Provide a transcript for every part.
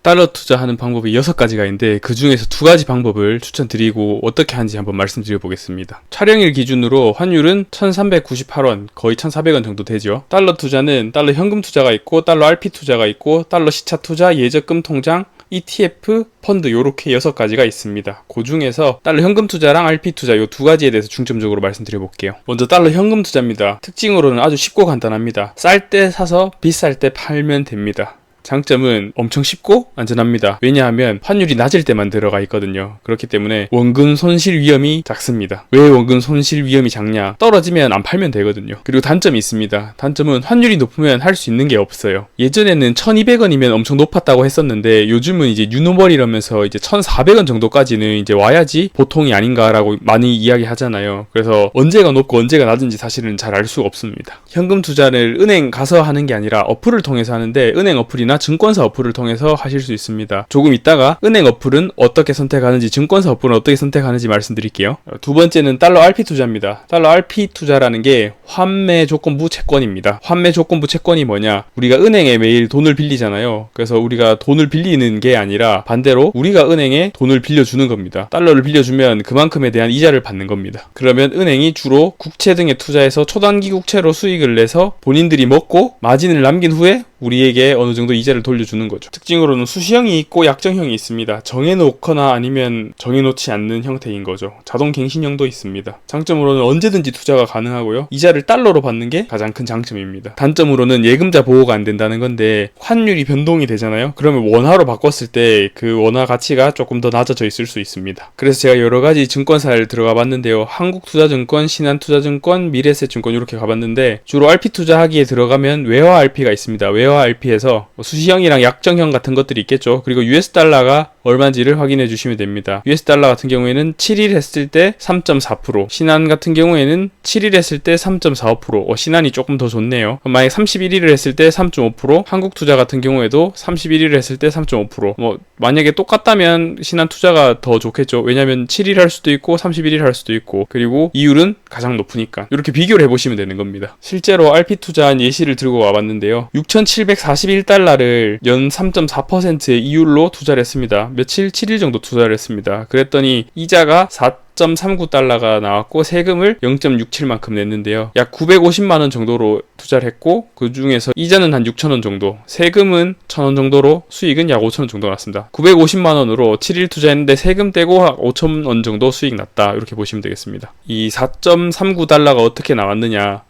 달러 투자하는 방법이 6가지가 있는데 그 중에서 2가지 방법을 추천드리고 어떻게 하는지 한번 말씀드려 보겠습니다. 촬영일 기준으로 환율은 1398원, 거의 1400원 정도 되죠. 달러 투자는 달러 현금 투자가 있고 달러 RP 투자가 있고 달러 시차 투자, 예적금 통장, ETF, 펀드 요렇게 6가지가 있습니다. 그 중에서 달러 현금 투자랑 RP 투자 요 2가지에 대해서 중점적으로 말씀드려 볼게요. 먼저 달러 현금 투자입니다. 특징으로는 아주 쉽고 간단합니다. 쌀 때 사서 비쌀 때 팔면 됩니다. 장점은 엄청 쉽고 안전합니다. 왜냐하면 환율이 낮을 때만 들어가 있거든요. 그렇기 때문에 원금 손실 위험이 작습니다. 왜 원금 손실 위험이 작냐? 떨어지면 안 팔면 되거든요. 그리고 단점이 있습니다. 단점은 환율이 높으면 할 수 있는 게 없어요. 예전에는 1200원이면 엄청 높았다고 했었는데 요즘은 이제 뉴노멀 이러면서 이제 1400원 정도까지는 이제 와야지 보통이 아닌가라고 많이 이야기하잖아요. 그래서 언제가 높고 언제가 낮은지 사실은 잘 알 수가 없습니다. 현금 투자를 은행 가서 하는 게 아니라 어플을 통해서 하는데 은행 어플이나 증권사 어플을 통해서 하실 수 있습니다. 조금 이따가 은행 어플은 어떻게 선택하는지, 증권사 어플은 어떻게 선택하는지 말씀드릴게요. 두 번째는 달러 RP 투자입니다. 달러 RP 투자라는 게 환매 조건부 채권입니다. 환매 조건부 채권이 뭐냐? 우리가 은행에 매일 돈을 빌리잖아요. 그래서 우리가 돈을 빌리는 게 아니라 반대로 우리가 은행에 돈을 빌려주는 겁니다. 달러를 빌려주면 그만큼에 대한 이자를 받는 겁니다. 그러면 은행이 주로 국채 등에 투자해서 초단기 국채로 수익을 내서 본인들이 먹고 마진을 남긴 후에 우리에게 어느 정도 이자를 돌려주는 거죠. 특징으로는 수시형이 있고 약정형이 있습니다. 정해놓거나 아니면 정해놓지 않는 형태인 거죠. 자동 갱신형도 있습니다. 장점으로는 언제든지 투자가 가능하고요. 이자를 달러로 받는 게 가장 큰 장점입니다. 단점으로는 예금자 보호가 안 된다는 건데 환율이 변동이 되잖아요. 그러면 원화로 바꿨을 때 그 원화 가치가 조금 더 낮아져 있을 수 있습니다. 그래서 제가 여러 가지 증권사를 들어가 봤는데요. 한국투자증권, 신한투자증권, 미래에셋증권 이렇게 가봤는데 주로 RP 투자하기에 들어가면 외화 RP가 있습니다. 외화 RP에서 수시형이랑 약정형 같은 것들이 있겠죠. 그리고 US 달러가 얼마인지를 확인해 주시면 됩니다. US 달러 같은 경우에는 7일 했을 때 3.4%, 신한 같은 경우에는 7일 했을 때 3.45%, 신한이 조금 더 좋네요. 만약 31일을 했을 때 3.5%, 한국투자 같은 경우에도 31일을 했을 때 3.5%. 만약에 똑같다면 신한투자가 더 좋겠죠. 왜냐면 7일 할 수도 있고 31일 할 수도 있고, 그리고 이율은 가장 높으니까 이렇게 비교를 해보시면 되는 겁니다. 실제로 RP 투자한 예시를 들고 와봤는데요. 6,741달러를 연 3.4%의 이율로 투자를 했습니다. 며칠 7일 정도 투자를 했습니다. 그랬더니 이자가 4.39달러가 나왔고 세금을 0.67만큼 냈는데요. 약 950만원 정도로 투자를 했고 그 중에서 이자는 한 6천원 정도, 세금은 1,000원 정도로 수익은 약 5천원 정도 났습니다. 950만원으로 7일 투자했는데 세금 떼고 한 5천원 정도 수익 났다. 이렇게 보시면 되겠습니다. 이 4.39달러가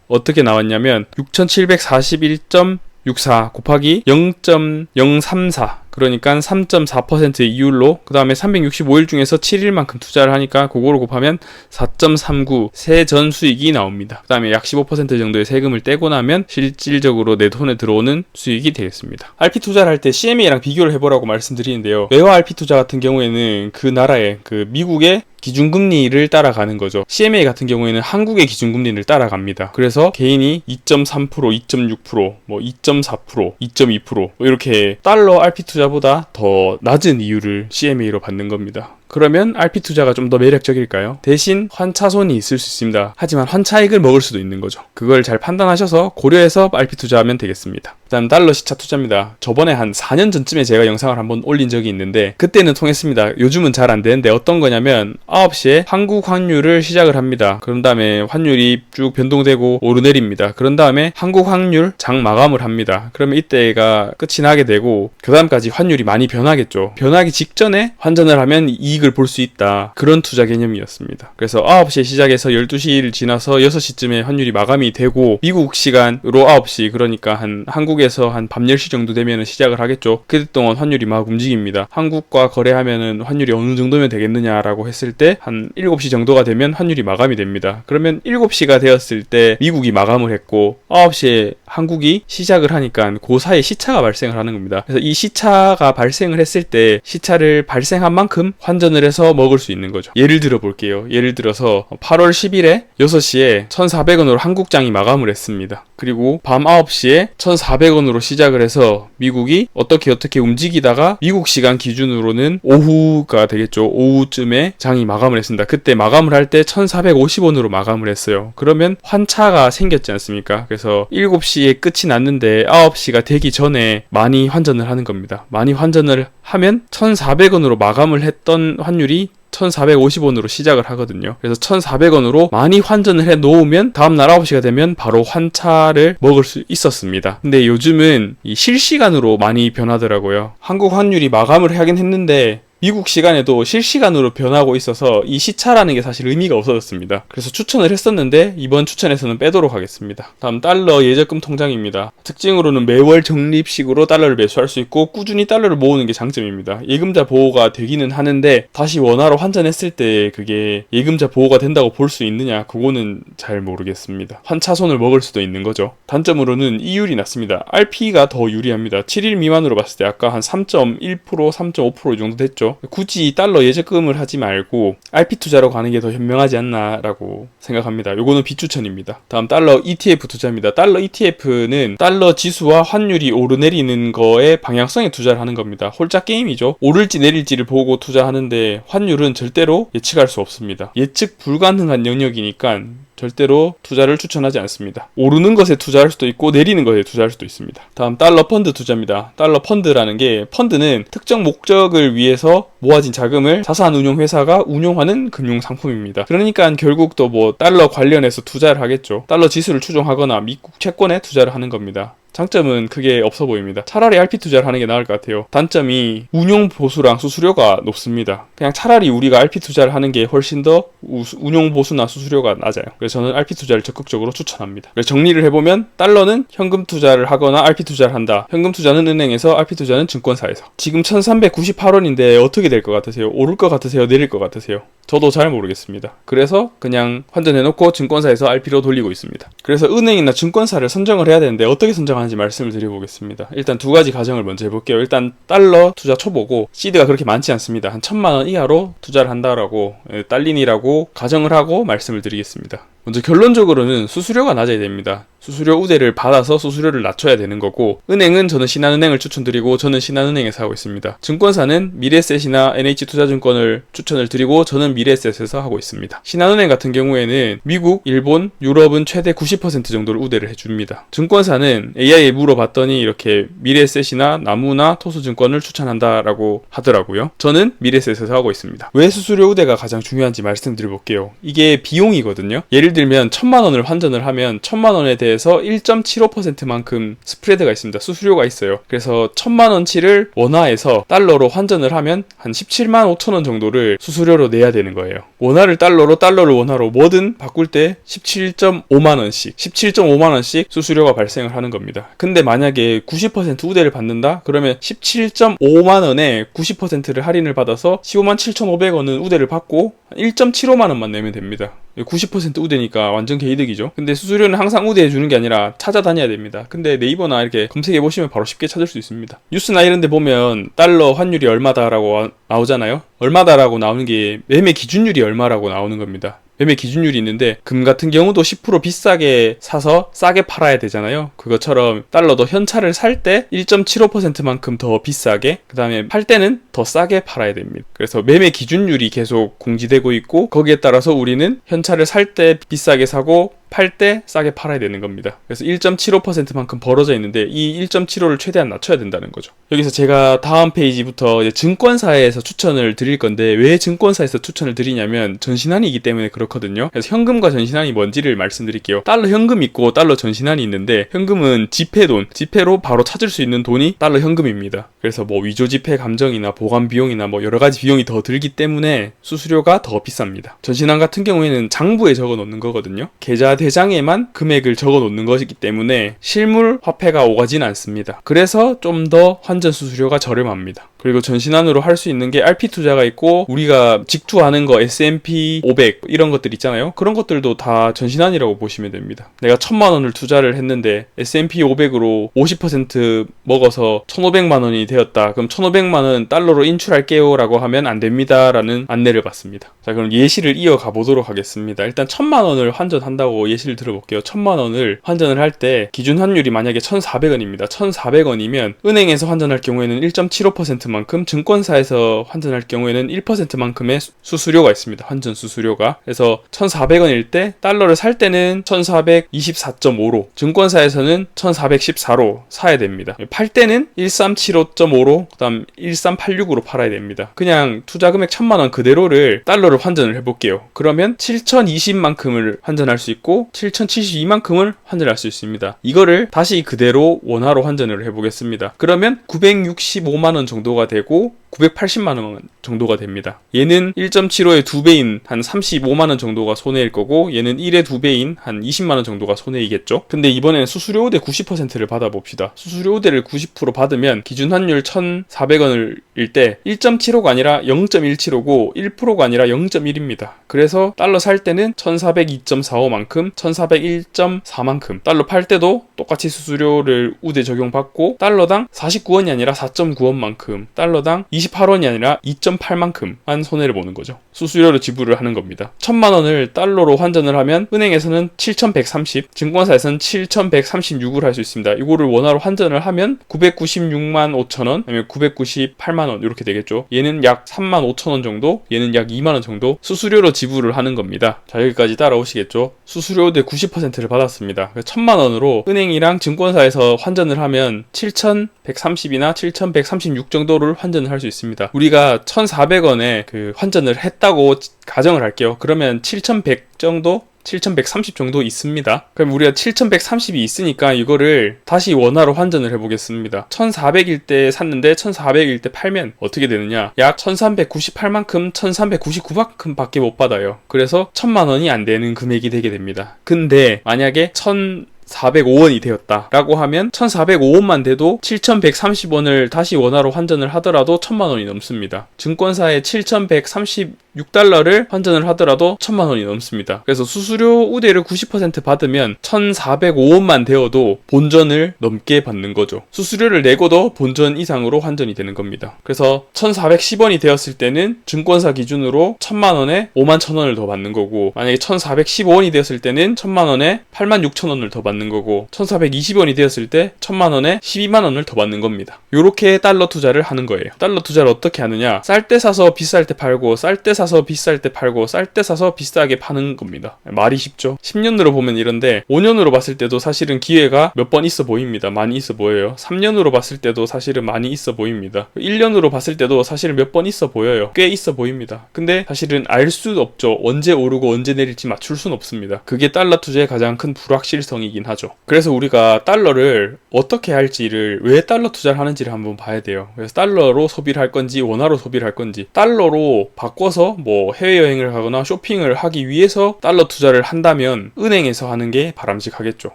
어떻게 나왔냐면 6,741.64 곱하기 0.034, 그러니까 3.4%의 이율로, 그 다음에 365일 중에서 7일만큼 투자를 하니까 그거로 곱하면 4.39 세전 수익이 나옵니다. 그 다음에 약 15% 정도의 세금을 떼고 나면 실질적으로 내 돈에 들어오는 수익이 되겠습니다. RP 투자를 할 때 CMA랑 비교를 해보라고 말씀드리는데요. 외화 RP 투자 같은 경우에는 그 나라의 미국의 기준금리를 따라가는 거죠. CMA 같은 경우에는 한국의 기준금리를 따라갑니다. 그래서 개인이 2.3%, 2.6%, 2.4%, 2.2% 이렇게 달러 RP 투자보다 더 낮은 이율을 CMA로 받는 겁니다. 그러면 RP 투자가 좀 더 매력적일까요? 대신 환차손이 있을 수 있습니다. 하지만 환차익을 먹을 수도 있는 거죠. 그걸 잘 판단하셔서 고려해서 RP 투자하면 되겠습니다. 그다음 달러 시차 투자입니다. 저번에 한 4년 전쯤에 제가 영상을 한번 올린 적이 있는데 그때는 통했습니다. 요즘은 잘 안 되는데 어떤 거냐면 9시에 한국 환율을 시작을 합니다. 그런 다음에 환율이 쭉 변동되고 오르내립니다. 그런 다음에 한국 환율 장 마감을 합니다. 그러면 이때가 끝이 나게 되고 그 다음까지 환율이 많이 변하겠죠. 변하기 직전에 환전을 하면 이익을 볼 수 있다. 그런 투자 개념이었습니다. 그래서 9시에 시작해서 12시를 지나서 6시쯤에 환율이 마감이 되고 미국 시간으로 9시, 그러니까 한국에서 한 밤 10시 정도 되면 시작을 하겠죠. 그때 동안 환율이 막 움직입니다. 한국과 거래하면은 환율이 어느 정도면 되겠느냐라고 했을 때 한 7시 정도가 되면 환율이 마감이 됩니다. 그러면 7시가 되었을 때 미국이 마감을 했고 9시에 한국이 시작을 하니까 그 사이에 시차가 발생을 하는 겁니다. 그래서 이 시차가 발생을 했을 때 시차를 발생한 만큼 환전을 해서 먹을 수 있는 거죠. 예를 들어 볼게요. 예를 들어서 8월 10일에 6시에 1,400원으로 한국장이 마감을 했습니다. 그리고 밤 9시에 1,400원으로 시작을 해서 미국이 어떻게 움직이다가 미국 시간 기준으로는 오후가 되겠죠. 오후쯤에 장이 마감을 했습니다. 그때 마감을 할 때 1,450원으로 마감을 했어요. 그러면 환차가 생겼지 않습니까? 그래서 7시 9시에 끝이 났는데 9시가 되기 전에 많이 환전을 하는 겁니다. 많이 환전을 하면 1,400원으로 마감을 했던 환율이 1,450원으로 시작을 하거든요. 그래서 1,400원으로 많이 환전을 해 놓으면 다음날 9시가 되면 바로 환차를 먹을 수 있었습니다. 근데 요즘은 이 실시간으로 많이 변하더라고요. 한국 환율이 마감을 하긴 했는데 미국 시간에도 실시간으로 변하고 있어서 이 시차라는 게 사실 의미가 없어졌습니다. 그래서 추천을 했었는데 이번 추천에서는 빼도록 하겠습니다. 다음 달러 예적금 통장입니다. 특징으로는 매월 적립식으로 달러를 매수할 수 있고 꾸준히 달러를 모으는 게 장점입니다. 예금자 보호가 되기는 하는데 다시 원화로 환전했을 때 그게 예금자 보호가 된다고 볼 수 있느냐, 그거는 잘 모르겠습니다. 환차손을 먹을 수도 있는 거죠. 단점으로는 이율이 낮습니다. RP가 더 유리합니다. 7일 미만으로 봤을 때 아까 한 3.1%, 3.5% 정도 됐죠. 굳이 달러 예적금을 하지 말고 RP 투자로 가는 게 더 현명하지 않나라고 생각합니다. 요거는 비추천입니다. 다음 달러 ETF 투자입니다. 달러 ETF는 달러 지수와 환율이 오르내리는 거에 방향성에 투자를 하는 겁니다. 홀짝 게임이죠. 오를지 내릴지를 보고 투자하는데 환율은 절대로 예측할 수 없습니다. 예측 불가능한 영역이니까 절대로 투자를 추천하지 않습니다. 오르는 것에 투자할 수도 있고 내리는 것에 투자할 수도 있습니다. 다음 달러 펀드 투자입니다. 달러 펀드라는 게, 펀드는 특정 목적을 위해서 모아진 자금을 자산 운용 회사가 운용하는 금융 상품입니다. 그러니까 결국 또 뭐 달러 관련해서 투자를 하겠죠. 달러 지수를 추종하거나 미국 채권에 투자를 하는 겁니다. 장점은 크게 없어 보입니다. 차라리 RP 투자를 하는 게 나을 것 같아요. 단점이 운용 보수랑 수수료가 높습니다. 그냥 차라리 우리가 RP 투자를 하는 게 훨씬 더 운용 보수나 수수료가 낮아요. 그래서 저는 RP 투자를 적극적으로 추천합니다. 그래서 정리를 해보면 달러는 현금 투자를 하거나 RP 투자를 한다. 현금 투자는 은행에서, RP 투자는 증권사에서. 지금 1398원인데 어떻게 될 것 같으세요? 오를 것 같으세요? 내릴 것 같으세요? 저도 잘 모르겠습니다. 그래서 그냥 환전해놓고 증권사에서 RP로 돌리고 있습니다. 그래서 은행이나 증권사를 선정을 해야 되는데 어떻게 선정하는지 말씀을 드려보겠습니다. 일단 두 가지 가정을 먼저 해볼게요. 일단 달러 투자 초보고 시드가 그렇게 많지 않습니다. 한 1,000만원 이하로 투자를 한다라고, 달린이라고 가정을 하고 말씀을 드리겠습니다. 먼저 결론적으로는 수수료가 낮아야 됩니다. 수수료 우대를 받아서 수수료를 낮춰야 되는 거고, 은행은 저는 신한은행을 추천드리고 저는 신한은행에서 하고 있습니다. 증권사는 미래에셋이나 NH투자증권을 추천을 드리고 저는 미래에셋에서 하고 있습니다. 신한은행 같은 경우에는 미국, 일본, 유럽은 최대 90% 정도를 우대를 해줍니다. 증권사는 AI에 물어봤더니 이렇게 미래에셋이나 나무나 토스증권을 추천한다라고 하더라고요. 저는 미래에셋에서 하고 있습니다. 왜 수수료 우대가 가장 중요한지 말씀드려볼게요. 이게 비용이거든요. 예를 들면 1,000만원을 환전을 하면 1,000만원에 대해서 1.75%만큼 스프레드가 있습니다. 수수료가 있어요. 그래서 1,000만원치를 원화에서 달러로 환전을 하면 한 17만 5천원 정도를 수수료로 내야 되는 거예요. 원화를 달러로, 달러를 원화로 뭐든 바꿀 때 17.5만원씩 17.5만원씩 수수료가 발생을 하는 겁니다. 근데 만약에 90% 우대를 받는다? 그러면 17.5만원에 90%를 할인을 받아서 15만 7,500원은 우대를 받고 1.75만원만 내면 됩니다. 90% 우대니까 완전 개이득이죠. 근데 수수료는 항상 우대해주는 게 아니라 찾아다녀야 됩니다. 근데 네이버나 이렇게 검색해보시면 바로 쉽게 찾을 수 있습니다. 뉴스나 이런 데 보면 달러 환율이 얼마다라고 나오잖아요. 얼마다라고 나오는 게 매매 기준율이 얼마라고 나오는 겁니다. 매매 기준율이 있는데 금 같은 경우도 10% 비싸게 사서 싸게 팔아야 되잖아요. 그것처럼 달러도 현찰을 살 때 1.75%만큼 더 비싸게, 그 다음에 팔 때는 더 싸게 팔아야 됩니다. 그래서 매매 기준율이 계속 공지되고 있고 거기에 따라서 우리는 현찰을 살 때 비싸게 사고 팔 때 싸게 팔아야 되는 겁니다. 그래서 1.75%만큼 벌어져 있는데 이 1.75를 최대한 낮춰야 된다는 거죠. 여기서 제가 다음 페이지부터 이제 증권사에서 추천을 드릴 건데, 왜 증권사에서 추천을 드리냐면 전신한이기 때문에 그렇거든요. 그래서 현금과 전신한이 뭔지를 말씀드릴게요. 달러 현금 있고 달러 전신한이 있는데, 현금은 지폐돈, 지폐로 바로 찾을 수 있는 돈이 달러 현금입니다. 그래서 뭐 위조 지폐 감정이나 보관 비용이나 뭐 여러 가지 비용이 더 들기 때문에 수수료가 더 비쌉니다. 전신한 같은 경우에는 장부에 적어 놓는 거거든요. 계좌 대장에만 금액을 적어 놓는 것이기 때문에 실물 화폐가 오가진 않습니다. 그래서 좀 더 환전 수수료가 저렴합니다. 그리고 전신한으로 할 수 있는 게 RP 투자가 있고, 우리가 직투하는 거 S&P 500 이런 것들 있잖아요. 그런 것들도 다 전신한이라고 보시면 됩니다. 내가 1,000만원을 투자를 했는데 S&P 500으로 50% 먹어서 1,500만원이 되었다. 그럼 1,500만원 달러 달러로 인출할게요 라고 하면 안 됩니다 라는 안내를 받습니다. 자, 그럼 예시를 이어가 보도록 하겠습니다. 일단 1000만원을 환전한다고 예시를 들어볼게요. 1000만원을 환전을 할 때 기준 환율이 만약에 1400원입니다. 1400원이면 은행에서 환전할 경우에는 1.75%만큼, 증권사에서 환전할 경우에는 1%만큼의 수수료가 있습니다. 환전 수수료가. 그래서 1400원일 때 달러를 살 때는 1424.5로, 증권사에서는 1414로 사야 됩니다. 팔 때는 1375.5로, 그 다음 1386으로 팔아야 됩니다. 그냥 투자금액 1000만원 그대로를 달러를 환전을 해볼게요. 그러면 7020만큼을 환전할 수 있고 7072만큼을 환전할 수 있습니다. 이거를 다시 그대로 원화로 환전을 해보겠습니다. 그러면 965만원 정도가 되고 980만원 정도가 됩니다. 얘는 1.75의 2배인 한 35만원 정도가 손해일 거고, 얘는 1의 2배인 한 20만원 정도가 손해이겠죠. 근데 이번에는 수수료 우대 90%를 받아봅시다. 수수료 우대를 90% 받으면 기준 환율 1,400원일 때 1.75가 아니라 0.175고 1%가 아니라 0.1입니다. 그래서 달러 살 때는 1,402.45만큼, 1,401.4만큼, 달러 팔 때도 똑같이 수수료를 우대 적용받고 달러당 49원이 아니라 4.9원만큼, 달러당 28원이 아니라 2.8만큼만 손해를 보는 거죠. 수수료를 지불을 하는 겁니다. 1000만원을 달러로 환전을 하면 은행에서는 7130, 증권사에서는 7136을 할 수 있습니다. 이거를 원화로 환전을 하면 996만 5천원, 아니면 998만원 이렇게 되겠죠. 얘는 약 3만 5천원 정도, 얘는 약 2만원 정도 수수료로 지불을 하는 겁니다. 자, 여기까지 따라오시겠죠. 수수료 대 90%를 받았습니다. 1000만원으로 은행이랑 증권사에서 환전을 하면 7130이나 7136 정도를 환전을 할 수 있습니다. 우리가 1400원에 그 환전을 했다고 가정을 할게요. 그러면 7100 정도? 7130 정도 있습니다. 그럼 우리가 7130이 있으니까 이거를 다시 원화로 환전을 해보겠습니다. 1400일 때 샀는데 1400일 때 팔면 어떻게 되느냐, 약 1398만큼 1399만큼 밖에 못 받아요. 그래서 1000만원이 안 되는 금액이 되게 됩니다. 근데 만약에 1405원이 되었다 라고 하면 1405원만 돼도 7130원을 다시 원화로 환전을 하더라도 1000만원이 넘습니다. 증권사에 7136달러를 환전을 하더라도 1000만원이 넘습니다. 그래서 수수료 우대를 90% 받으면 1405원만 되어도 본전을 넘게 받는 거죠. 수수료를 내고도 본전 이상으로 환전이 되는 겁니다. 그래서 1410원이 되었을 때는 증권사 기준으로 1000만원에 51,000원을 더 받는 거고, 만약에 1415원이 되었을 때는 1000만원에 86,000원을 더 받는 거고, 1420원이 되었을 때 1000만원에 12만원을 더 받는 겁니다. 요렇게 달러 투자를 하는 거예요. 달러 투자를 어떻게 하느냐, 쌀 때 사서 비쌀 때 팔고, 쌀 때 사서 비쌀 때 팔고, 쌀 때 사서 비싸게 파는 겁니다. 말이 쉽죠. 10년으로 보면 이런데 5년으로 봤을 때도 사실은 기회가 몇 번 있어 보입니다. 많이 있어 보여요. 3년으로 봤을 때도 사실은 많이 있어 보입니다. 1년으로 봤을 때도 사실은 몇 번 있어 보여요. 꽤 있어 보입니다. 근데 사실은 알 수 없죠. 언제 오르고 언제 내릴지 맞출 수는 없습니다. 그게 달러 투자의 가장 큰 불확실성이긴 하죠. 그래서 우리가 달러를 어떻게 할지를, 왜 달러 투자를 하는지를 한번 봐야 돼요. 그래서 달러로 소비를 할 건지 원화로 소비를 할 건지, 달러로 바꿔서 뭐 해외여행을 가거나 쇼핑을 하기 위해서 달러 투자를 한다면 은행에서 하는 게 바람직하겠죠.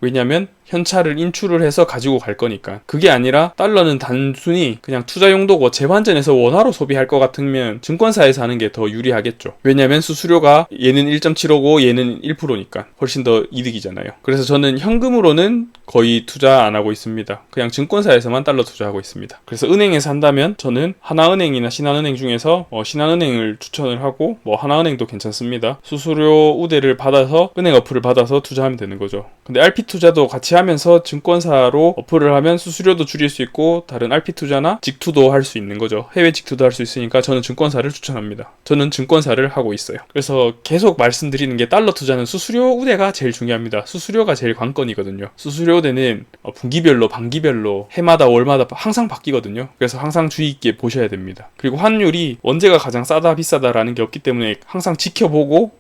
왜냐면 현찰을 인출을 해서 가지고 갈 거니까. 그게 아니라 달러는 단순히 그냥 투자 용도고 재환전해서 원화로 소비할 것 같으면 증권사에서 하는 게 더 유리하겠죠. 왜냐면 수수료가 얘는 1.75고 얘는 1%니까 훨씬 더 이득이잖아요. 그래서 저는 현금으로는 거의 투자 안 하고 있습니다. 그냥 증권사에서만 달러 투자하고 있습니다. 그래서 은행에서 한다면 저는 하나은행이나 신한은행 중에서 신한은행을 추천을 하고, 뭐 하나은행도 괜찮습니다. 수수료 우대를 받아서 은행 어플을 받아서 투자하면 되는 거죠. 근데 RP 투자도 같이 하면서 증권사로 어플을 하면 수수료도 줄일 수 있고 다른 RP 투자나 직투도 할 수 있는 거죠. 해외 직투도 할 수 있으니까 저는 증권사를 추천합니다. 저는 증권사를 하고 있어요. 그래서 계속 말씀드리는 게 달러 투자는 수수료 우대가 제일 중요합니다. 수수료가 제일 관건이거든요. 수수료 우대는 분기별로, 반기별로, 해마다, 월마다 항상 바뀌거든요. 그래서 항상 주의 있게 보셔야 됩니다. 그리고 환율이 언제가 가장 싸다 비싸다라는 게 없기 때문에 항상 지켜보고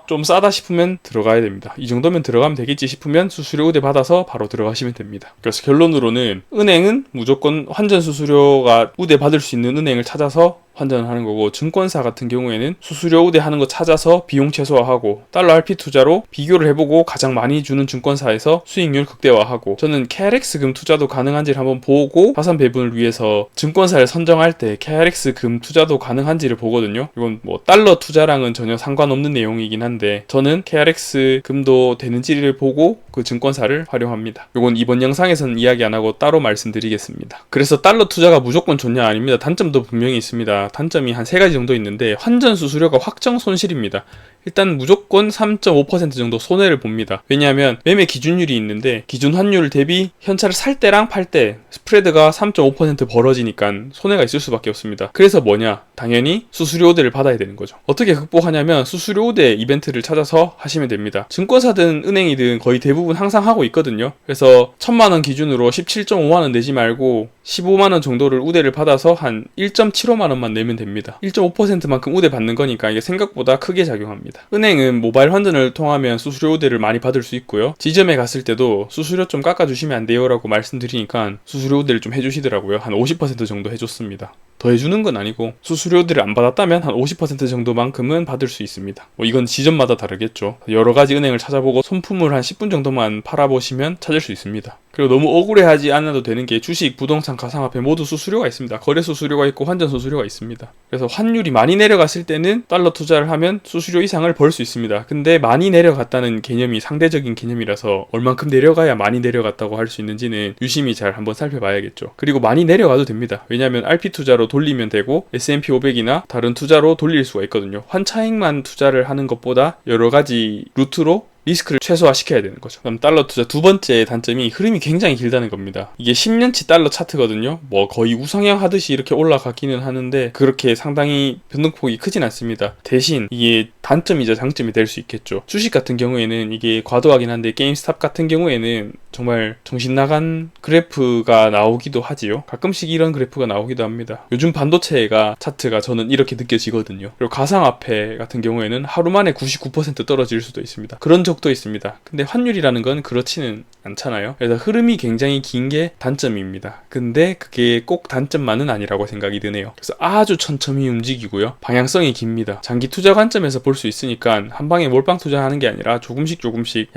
좀 싸다 싶으면 들어가야 됩니다. 이 정도면 들어가면 되겠지 싶으면 수수료 우대 받아서 바로 들어가시면 됩니다. 그래서 결론으로는 은행은 무조건 환전 수수료가 우대 받을 수 있는 은행을 찾아서 환전을 하는 거고, 증권사 같은 경우에는 수수료 우대하는 거 찾아서 비용 최소화하고, 달러 RP 투자로 비교를 해보고 가장 많이 주는 증권사에서 수익률 극대화하고, 저는 KRX 금 투자도 가능한지를 한번 보고 자산 배분을 위해서 증권사를 선정할 때 KRX 금 투자도 가능한지를 보거든요. 이건 뭐 달러 투자랑은 전혀 상관없는 내용이긴 한데, 저는 KRX 금도 되는지를 보고 그 증권사를 활용합니다. 이건 이번 영상에서는 이야기 안 하고 따로 말씀드리겠습니다. 그래서 달러 투자가 무조건 좋냐? 아닙니다. 단점도 분명히 있습니다. 단점이 한 3가지 정도 있는데, 환전 수수료가 확정 손실입니다. 일단 무조건 3.5% 정도 손해를 봅니다. 왜냐하면 매매 기준율이 있는데, 기준 환율 대비 현찰을 살 때랑 팔 때 스프레드가 3.5% 벌어지니까 손해가 있을 수밖에 없습니다. 그래서 뭐냐? 당연히 수수료 우대를 받아야 되는 거죠. 어떻게 극복하냐면 수수료 우대 이벤트를 찾아서 하시면 됩니다. 증권사든 은행이든 거의 대부분 항상 하고 있거든요. 그래서 1000만원 기준으로 17.5만원 내지 말고 15만원 정도를 우대를 받아서 한 1.75만원만 내면 됩니다. 1.5%만큼 우대 받는 거니까 이게 생각보다 크게 작용합니다. 은행은 모바일 환전을 통하면 수수료 우대를 많이 받을 수 있고요. 지점에 갔을 때도 수수료 좀 깎아주시면 안 돼요 라고 말씀드리니까 수수료 우대를 좀 해주시더라고요. 한 50% 정도 해줬습니다. 더 해주는 건 아니고, 수수료들을 안 받았다면 한 50% 정도만큼은 받을 수 있습니다. 이건 지점마다 다르겠죠. 여러 가지 은행을 찾아보고 손품을 한 10분 정도만 팔아보시면 찾을 수 있습니다. 그리고 너무 억울해하지 않아도 되는 게, 주식, 부동산, 가상화폐 모두 수수료가 있습니다. 거래 수수료가 있고 환전 수수료가 있습니다. 그래서 환율이 많이 내려갔을 때는 달러 투자를 하면 수수료 이상을 벌 수 있습니다. 근데 많이 내려갔다는 개념이 상대적인 개념이라서 얼만큼 내려가야 많이 내려갔다고 할 수 있는지는 유심히 잘 한번 살펴봐야겠죠. 그리고 많이 내려가도 됩니다. 왜냐하면 RP 투자로 돌리면 되고 S&P 500이나 다른 투자로 돌릴 수가 있거든요. 환차익만 투자를 하는 것보다 여러 가지 루트로 리스크를 최소화시켜야 되는 거죠. 그럼 달러 투자 두 번째 단점이 흐름이 굉장히 길다는 겁니다. 이게 10년치 달러 차트거든요. 뭐 거의 우상향 하듯이 이렇게 올라가기는 하는데 그렇게 상당히 변동폭이 크진 않습니다. 대신 이게 단점이자 장점이 될 수 있겠죠. 주식 같은 경우에는 이게 과도하긴 한데, 게임스탑 같은 경우에는 정말 정신 나간 그래프가 나오기도 하지요. 가끔씩 이런 그래프가 나오기도 합니다. 요즘 반도체가 차트가 저는 이렇게 느껴지거든요. 그리고 가상화폐 같은 경우에는 하루 만에 99% 떨어질 수도 있습니다. 그런 적도 있습니다. 근데 환율이라는 건 그렇지는 않잖아요. 그래서 흐름이 굉장히 긴 게 단점입니다. 근데 그게 꼭 단점만은 아니라고 생각이 드네요. 그래서 아주 천천히 움직이고요. 방향성이 깁니다. 장기 투자 관점에서 볼 수 있으니까 한 방에 몰빵 투자하는 게 아니라 조금씩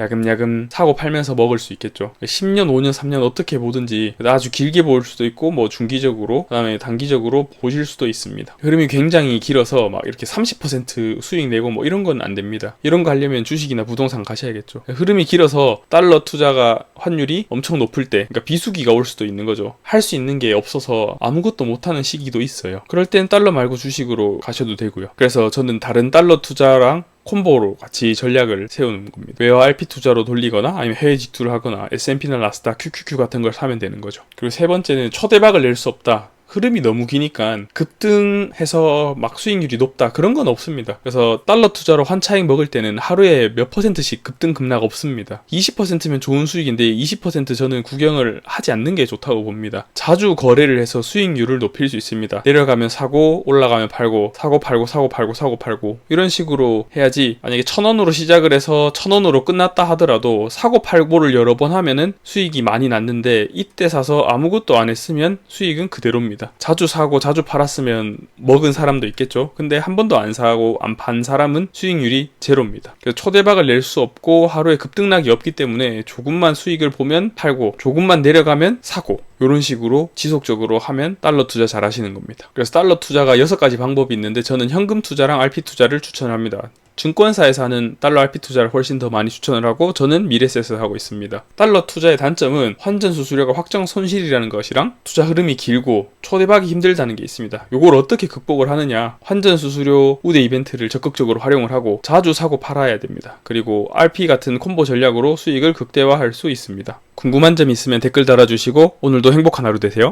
야금야금 사고 팔면서 먹을 수 있겠죠. 10년, 5년, 3년 어떻게 보든지 아주 길게 볼 수도 있고, 뭐 중기적으로, 그다음에 단기적으로 보실 수도 있습니다. 흐름이 굉장히 길어서 막 이렇게 30% 수익 내고 뭐 이런 건 안 됩니다. 이런 거 하려면 주식이나 부동산 가셔야겠죠. 흐름이 길어서 달러 투자가 환율이 엄청 높을 때, 그러니까 비수기가 올 수도 있는 거죠. 할 수 있는 게 없어서 아무것도 못하는 시기도 있어요. 그럴 땐 달러 말고 주식으로 가셔도 되고요. 그래서 저는 다른 달러 투자랑 콤보로 같이 전략을 세우는 겁니다. 외화 RP 투자로 돌리거나 아니면 해외 직투를 하거나 S&P나 나스닥, QQQ 같은 걸 사면 되는 거죠. 그리고 세 번째는 초대박을 낼 수 없다. 흐름이 너무 기니까 급등해서 막 수익률이 높다, 그런 건 없습니다. 그래서 달러 투자로 환차익 먹을 때는 하루에 몇 %씩 급등 급락 없습니다. 20%면 좋은 수익인데 20% 저는 구경을 하지 않는 게 좋다고 봅니다. 자주 거래를 해서 수익률을 높일 수 있습니다. 내려가면 사고, 올라가면 팔고, 사고 팔고, 사고 팔고, 사고 팔고, 이런 식으로 해야지. 만약에 1000원으로 시작을 해서 1000원으로 끝났다 하더라도 사고 팔고를 여러 번 하면은 수익이 많이 났는데, 이때 사서 아무것도 안 했으면 수익은 그대로입니다. 자주 사고 자주 팔았으면 먹은 사람도 있겠죠. 근데 한 번도 안 사고 안 판 사람은 수익률이 제로입니다. 그래서 초대박을 낼 수 없고 하루에 급등락이 없기 때문에 조금만 수익을 보면 팔고, 조금만 내려가면 사고, 이런 식으로 지속적으로 하면 달러 투자 잘 하시는 겁니다. 그래서 달러 투자가 6가지 방법이 있는데, 저는 현금 투자랑 RP 투자를 추천합니다. 증권사에서 하는 달러 RP 투자를 훨씬 더 많이 추천을 하고, 저는 미래셋을 하고 있습니다. 달러 투자의 단점은 환전 수수료가 확정 손실이라는 것이랑 투자 흐름이 길고 초대박이 힘들다는 게 있습니다. 이걸 어떻게 극복을 하느냐? 환전 수수료 우대 이벤트를 적극적으로 활용을 하고 자주 사고 팔아야 됩니다. 그리고 RP 같은 콤보 전략으로 수익을 극대화할 수 있습니다. 궁금한 점 있으면 댓글 달아주시고 오늘도 행복한 하루 되세요.